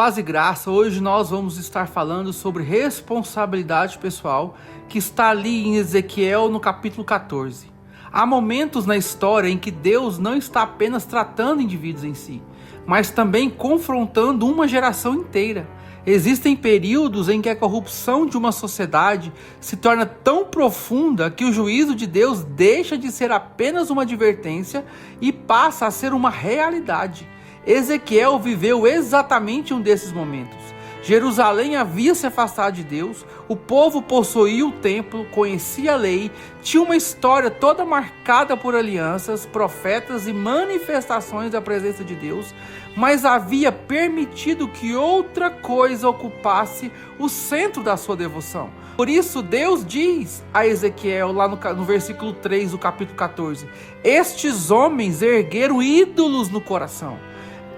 Paz e graça, hoje nós vamos estar falando sobre responsabilidade pessoal, que está ali em Ezequiel no capítulo 14. Há momentos na história em que Deus não está apenas tratando indivíduos em si, mas também confrontando uma geração inteira. Existem períodos em que a corrupção de uma sociedade se torna tão profunda que o juízo de Deus deixa de ser apenas uma advertência e passa a ser uma realidade. Ezequiel viveu exatamente um desses momentos. Jerusalém havia se afastado de Deus, o povo possuía o templo, conhecia a lei, tinha uma história toda marcada por alianças, profetas e manifestações da presença de Deus, mas havia permitido que outra coisa ocupasse o centro da sua devoção. Por isso Deus diz a Ezequiel, lá no versículo 3 do capítulo 14, estes homens ergueram ídolos no coração.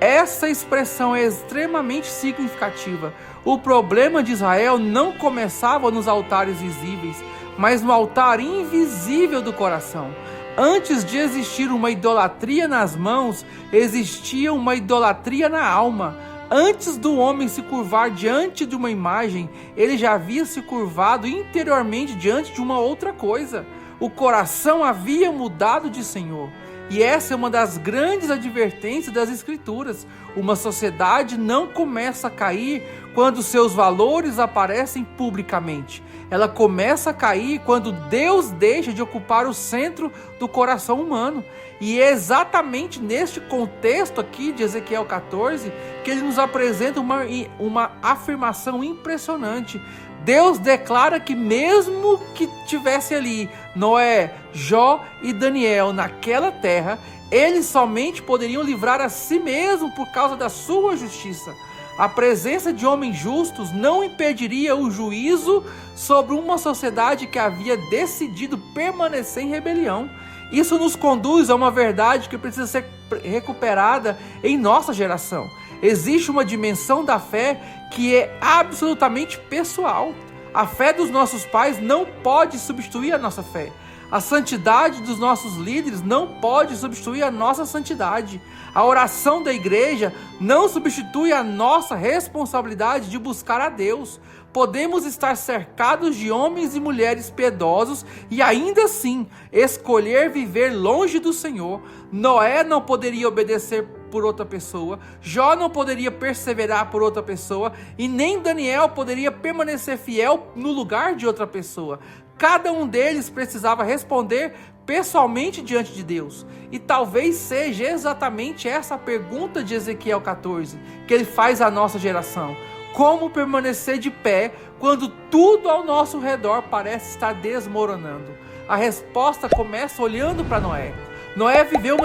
Essa expressão é extremamente significativa. O problema de Israel não começava nos altares visíveis, mas no altar invisível do coração. Antes de existir uma idolatria nas mãos, existia uma idolatria na alma. Antes do homem se curvar diante de uma imagem, ele já havia se curvado interiormente diante de uma outra coisa. O coração havia mudado de Senhor. E essa é uma das grandes advertências das Escrituras. Uma sociedade não começa a cair quando seus valores aparecem publicamente. Ela começa a cair quando Deus deixa de ocupar o centro do coração humano. E é exatamente neste contexto aqui de Ezequiel 14 que ele nos apresenta uma afirmação impressionante. Deus declara que mesmo que tivesse ali Noé, Jó e Daniel naquela terra, eles somente poderiam livrar a si mesmo por causa da sua justiça. A presença de homens justos não impediria o juízo sobre uma sociedade que havia decidido permanecer em rebelião. Isso nos conduz a uma verdade que precisa ser recuperada em nossa geração. Existe uma dimensão da fé que é absolutamente pessoal. A fé dos nossos pais não pode substituir a nossa fé. A santidade dos nossos líderes não pode substituir a nossa santidade. A oração da igreja não substitui a nossa responsabilidade de buscar a Deus. Podemos estar cercados de homens e mulheres piedosos e ainda assim escolher viver longe do Senhor. Noé não poderia obedecer por outra pessoa, Jó não poderia perseverar por outra pessoa e nem Daniel poderia permanecer fiel no lugar de outra pessoa. Cada um deles precisava responder pessoalmente diante de Deus. E talvez seja exatamente essa a pergunta de Ezequiel 14 que ele faz à nossa geração. Como permanecer de pé quando tudo ao nosso redor parece estar desmoronando? A resposta começa olhando para Noé. Noé viveu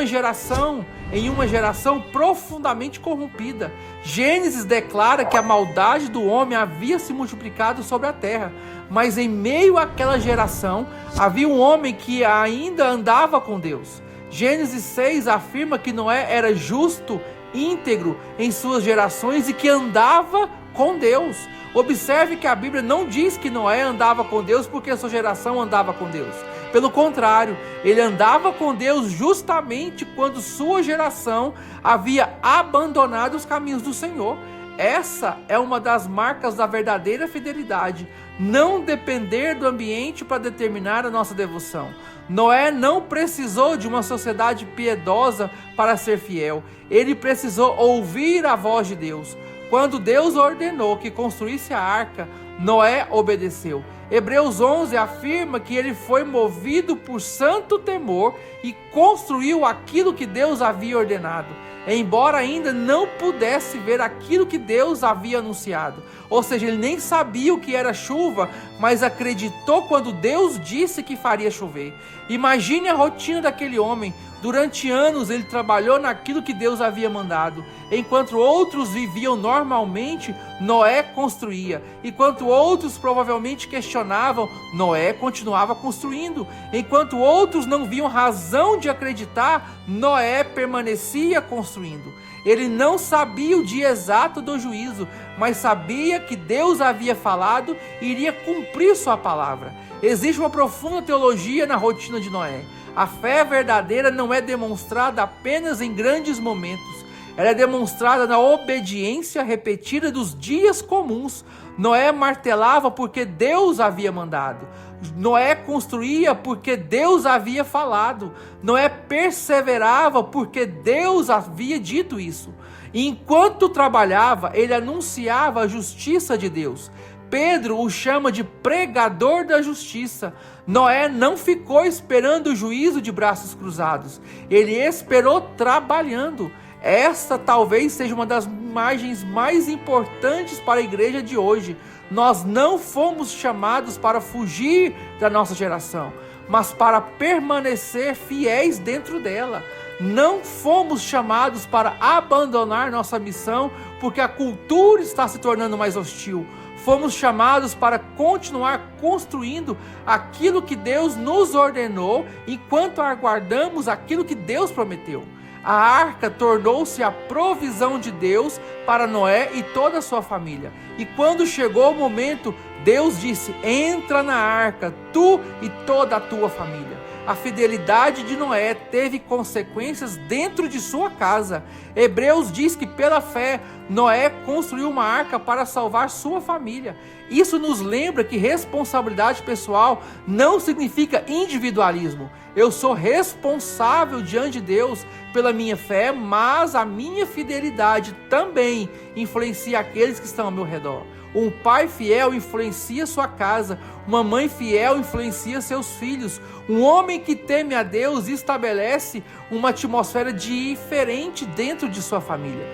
em uma geração profundamente corrompida. Gênesis declara que a maldade do homem havia se multiplicado sobre a terra. Mas em meio àquela geração, havia um homem que ainda andava com Deus. Gênesis 6 afirma que Noé era justo, íntegro em suas gerações e que andava com Deus. Observe que a Bíblia não diz que Noé andava com Deus porque a sua geração andava com Deus. Pelo contrário, ele andava com Deus justamente quando sua geração havia abandonado os caminhos do Senhor. Essa é uma das marcas da verdadeira fidelidade. Não depender do ambiente para determinar a nossa devoção. Noé não precisou de uma sociedade piedosa para ser fiel. Ele precisou ouvir a voz de Deus. Quando Deus ordenou que construísse a arca, Noé obedeceu. Hebreus 11 afirma que ele foi movido por santo temor e construiu aquilo que Deus havia ordenado, embora ainda não pudesse ver aquilo que Deus havia anunciado. Ou seja, ele nem sabia o que era chuva, mas acreditou quando Deus disse que faria chover. Imagine a rotina daquele homem. Durante anos ele trabalhou naquilo que Deus havia mandado. Enquanto outros viviam normalmente, Noé construía. Enquanto outros provavelmente questionavam, Noé continuava construindo. Enquanto outros não viam razão de acreditar, Noé permanecia construindo. Ele não sabia o dia exato do juízo, mas sabia que Deus havia falado e iria cumprir sua palavra. Existe uma profunda teologia na rotina de Noé. A fé verdadeira não é demonstrada apenas em grandes momentos. ela é demonstrada na obediência repetida dos dias comuns. Noé martelava porque Deus havia mandado. Noé construía porque Deus havia falado. Noé perseverava porque Deus havia dito isso. E enquanto trabalhava, ele anunciava a justiça de Deus. Pedro o chama de pregador da justiça. Noé não ficou esperando o juízo de braços cruzados. Ele esperou trabalhando. Esta talvez seja uma das imagens mais importantes para a igreja de hoje. Nós não fomos chamados para fugir da nossa geração, mas para permanecer fiéis dentro dela. Não fomos chamados para abandonar nossa missão porque a cultura está se tornando mais hostil. Fomos chamados para continuar construindo aquilo que Deus nos ordenou enquanto aguardamos aquilo que Deus prometeu. A arca tornou-se a provisão de Deus para Noé e toda a sua família. E quando chegou o momento, Deus disse: entra na arca, tu e toda a tua família. A fidelidade de Noé teve consequências dentro de sua casa. Hebreus diz que pela fé, Noé construiu uma arca para salvar sua família. Isso nos lembra que responsabilidade pessoal não significa individualismo. Eu sou responsável diante de Deus pela minha fé, mas a minha fidelidade também influencia aqueles que estão ao meu redor. Um pai fiel influencia sua casa, uma mãe fiel influencia seus filhos. Um homem que teme a Deus estabelece uma atmosfera diferente dentro de sua família.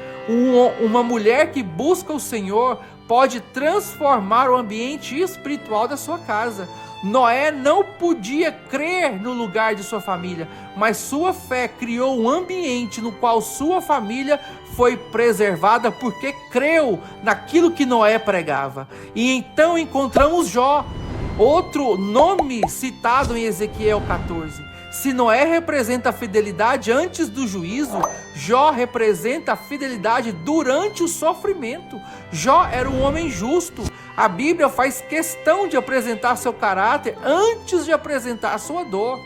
Uma mulher que busca o Senhor pode transformar o ambiente espiritual da sua casa. Noé não podia crer no lugar de sua família, mas sua fé criou um ambiente no qual sua família foi preservada porque creu naquilo que Noé pregava. E então encontramos Jó, outro nome citado em Ezequiel 14. Se Noé representa a fidelidade antes do juízo, Jó representa a fidelidade durante o sofrimento. Jó era um homem justo. A Bíblia faz questão de apresentar seu caráter antes de apresentar sua dor.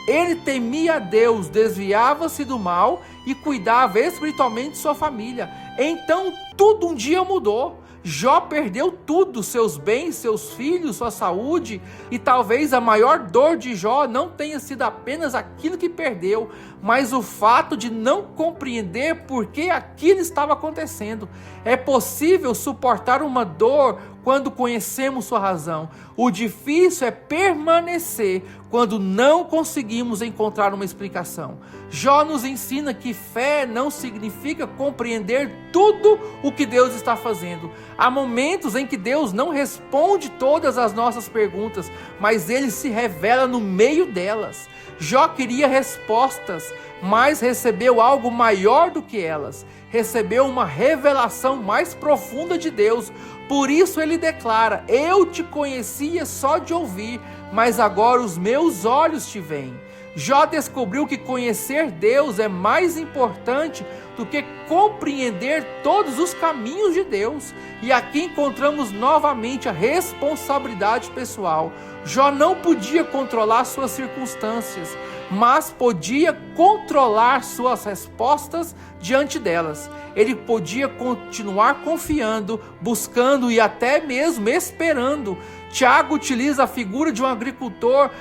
Ele temia a Deus, desviava-se do mal e cuidava espiritualmente de sua família. Então tudo um dia mudou. Jó perdeu tudo, seus bens, seus filhos, sua saúde, e talvez a maior dor de Jó não tenha sido apenas aquilo que perdeu, mas o fato de não compreender por que aquilo estava acontecendo. É possível suportar uma dor quando conhecemos sua razão. O difícil é permanecer quando não conseguimos encontrar uma explicação. Jó nos ensina que fé não significa compreender tudo o que Deus está fazendo. Há momentos em que Deus não responde todas as nossas perguntas, mas Ele se revela no meio delas. Jó queria respostas, mas recebeu algo maior do que elas. Recebeu uma revelação mais profunda de Deus. Por isso ele declara: eu te conhecia só de ouvir, mas agora os meus olhos te veem. Jó descobriu que conhecer Deus é mais importante do que compreender todos os caminhos de Deus. E aqui encontramos novamente a responsabilidade pessoal. Jó não podia controlar suas circunstâncias, mas podia controlar suas respostas diante delas. Ele podia continuar confiando, buscando e até mesmo esperando. Tiago utiliza a figura de um agricultor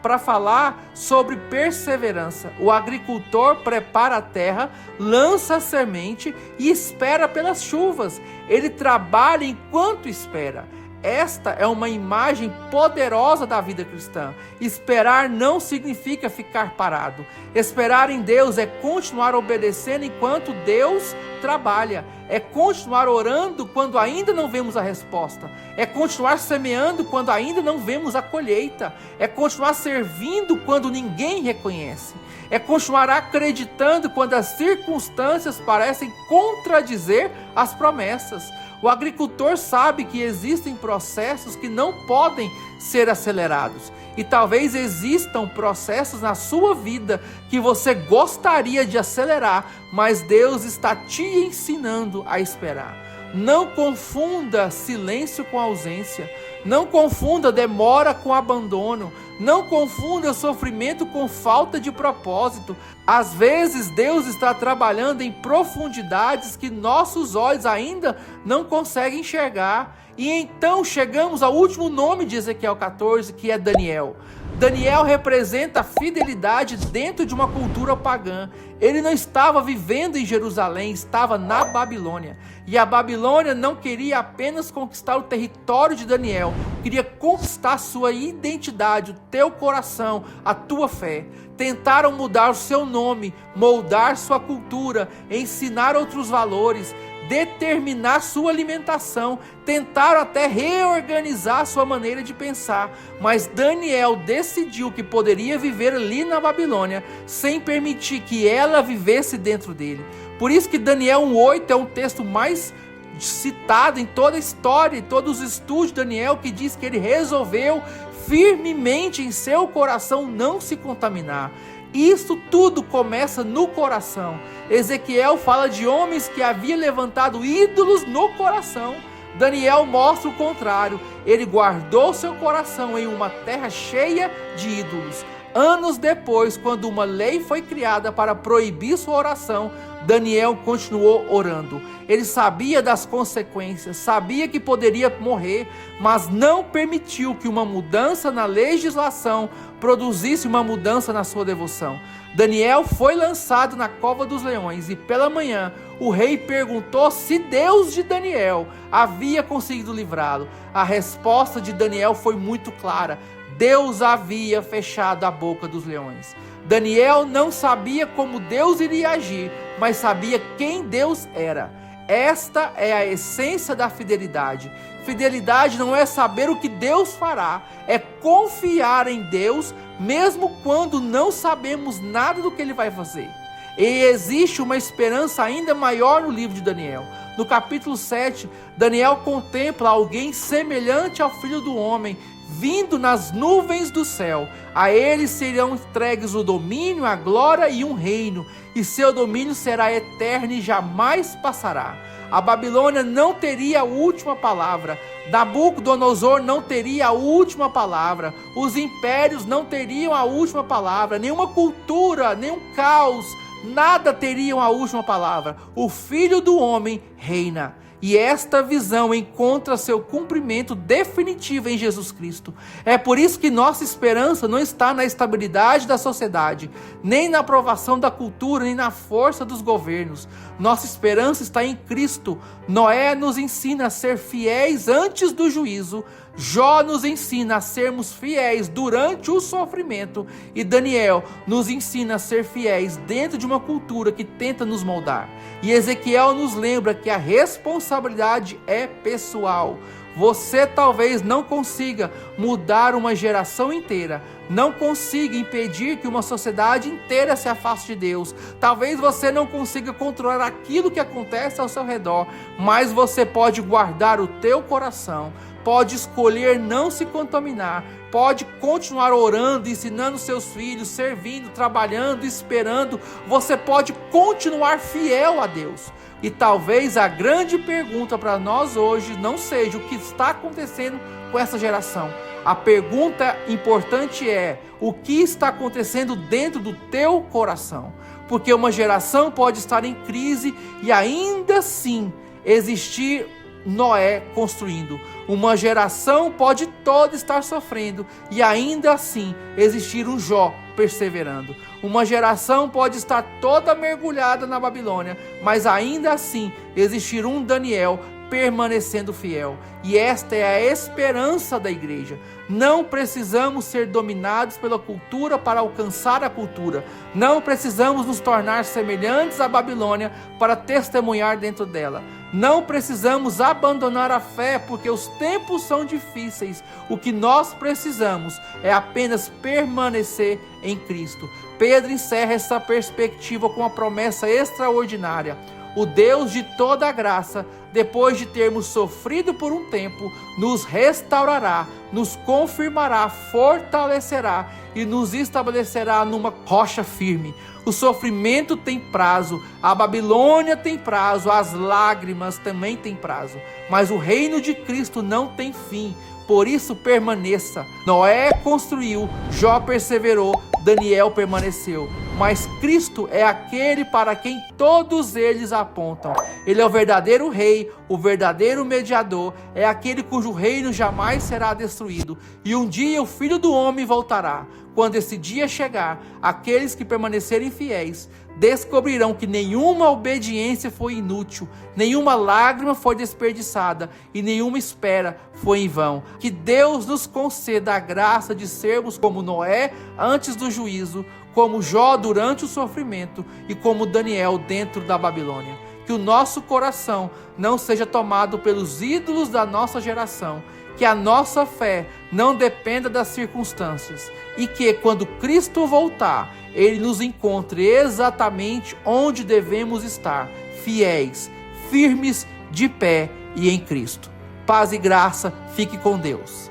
para falar sobre perseverança. O agricultor prepara a terra, lança a semente e espera pelas chuvas. Ele trabalha enquanto espera. Esta é uma imagem poderosa da vida cristã. Esperar não significa ficar parado. Esperar em Deus é continuar obedecendo enquanto Deus trabalha. É continuar orando quando ainda não vemos a resposta. É continuar semeando quando ainda não vemos a colheita. É continuar servindo quando ninguém reconhece. É continuar acreditando quando as circunstâncias parecem contradizer as promessas. O agricultor sabe que existem processos que não podem ser acelerados. E talvez existam processos na sua vida que você gostaria de acelerar, mas Deus está te ensinando a esperar. Não confunda silêncio com ausência. Não confunda demora com abandono. Não confunda sofrimento com falta de propósito. Às vezes Deus está trabalhando em profundidades que nossos olhos ainda não conseguem enxergar. E então chegamos ao último nome de Ezequiel 14, que é Daniel. Daniel representa a fidelidade dentro de uma cultura pagã. Ele não estava vivendo em Jerusalém, estava na Babilônia. E a Babilônia não queria apenas conquistar o território de Daniel, queria conquistar sua identidade, o teu coração, a tua fé. Tentaram mudar o seu nome, moldar sua cultura, ensinar outros valores, determinar sua alimentação, tentaram até reorganizar sua maneira de pensar, mas Daniel decidiu que poderia viver ali na Babilônia, sem permitir que ela vivesse dentro dele. Por isso que Daniel 1:8 é um texto mais citado em toda a história, em todos os estudos de Daniel, que diz que ele resolveu firmemente em seu coração não se contaminar. Isso tudo começa no coração. Ezequiel fala de homens que haviam levantado ídolos no coração. Daniel mostra o contrário. Ele guardou seu coração em uma terra cheia de ídolos. Anos depois, quando uma lei foi criada para proibir sua oração, Daniel continuou orando. Ele sabia das consequências, sabia que poderia morrer, mas não permitiu que uma mudança na legislação produzisse uma mudança na sua devoção. Daniel foi lançado na cova dos leões e pela manhã o rei perguntou se Deus de Daniel havia conseguido livrá-lo. A resposta de Daniel foi muito clara: Deus havia fechado a boca dos leões. Daniel não sabia como Deus iria agir, mas sabia quem Deus era. Esta é a essência da fidelidade. Fidelidade não é saber o que Deus fará, é confiar em Deus, mesmo quando não sabemos nada do que Ele vai fazer. E existe uma esperança ainda maior no livro de Daniel. No capítulo 7, Daniel contempla alguém semelhante ao Filho do Homem, vindo nas nuvens do céu. A ele serão entregues o domínio, a glória e um reino, e seu domínio será eterno e jamais passará. A Babilônia não teria a última palavra. Nabucodonosor não teria a última palavra. Os impérios não teriam a última palavra. Nenhuma cultura, nenhum caos, nada teriam a última palavra. O Filho do Homem reina. E esta visão encontra seu cumprimento definitivo em Jesus Cristo. É por isso que nossa esperança não está na estabilidade da sociedade, nem na aprovação da cultura, nem na força dos governos. Nossa esperança está em Cristo. Noé nos ensina a ser fiéis antes do juízo. Jó nos ensina a sermos fiéis durante o sofrimento. E Daniel nos ensina a ser fiéis dentro de uma cultura que tenta nos moldar. E Ezequiel nos lembra que a responsabilidade é pessoal. Você talvez não consiga mudar uma geração inteira, não consiga impedir que uma sociedade inteira se afaste de Deus. Talvez você não consiga controlar aquilo que acontece ao seu redor, mas você pode guardar o teu coração, pode escolher não se contaminar, pode continuar orando, ensinando seus filhos, servindo, trabalhando, esperando. Você pode continuar fiel a Deus. E talvez a grande pergunta para nós hoje não seja o que está acontecendo com essa geração. A pergunta importante é: o que está acontecendo dentro do teu coração? Porque uma geração pode estar em crise e ainda assim existir Noé construindo. Uma geração pode toda estar sofrendo e ainda assim existir um Jó perseverando. Uma geração pode estar toda mergulhada na Babilônia, mas ainda assim existir um Daniel permanecendo fiel. E esta é a esperança da igreja. Não precisamos ser dominados pela cultura para alcançar a cultura. Não precisamos nos tornar semelhantes à Babilônia para testemunhar dentro dela. Não precisamos abandonar a fé porque os tempos são difíceis. O que nós precisamos é apenas permanecer em Cristo. Pedro encerra essa perspectiva com uma promessa extraordinária. O Deus de toda a graça, depois de termos sofrido por um tempo, nos restaurará, nos confirmará, fortalecerá e nos estabelecerá numa rocha firme. O sofrimento tem prazo, a Babilônia tem prazo, as lágrimas também têm prazo, mas o reino de Cristo não tem fim. Por isso permaneça. Noé construiu, Jó perseverou, Daniel permaneceu. Mas Cristo é aquele para quem todos eles apontam. Ele é o verdadeiro rei, o verdadeiro mediador, é aquele cujo reino jamais será destruído. E um dia o Filho do Homem voltará. Quando esse dia chegar, aqueles que permanecerem fiéis descobrirão que nenhuma obediência foi inútil, nenhuma lágrima foi desperdiçada e nenhuma espera foi em vão. Que Deus nos conceda a graça de sermos como Noé antes do juízo, como Jó durante o sofrimento e como Daniel dentro da Babilônia. Que o nosso coração não seja tomado pelos ídolos da nossa geração, que a nossa fé não dependa das circunstâncias e que, quando Cristo voltar, Ele nos encontre exatamente onde devemos estar, fiéis, firmes, de pé e em Cristo. Paz e graça, fique com Deus.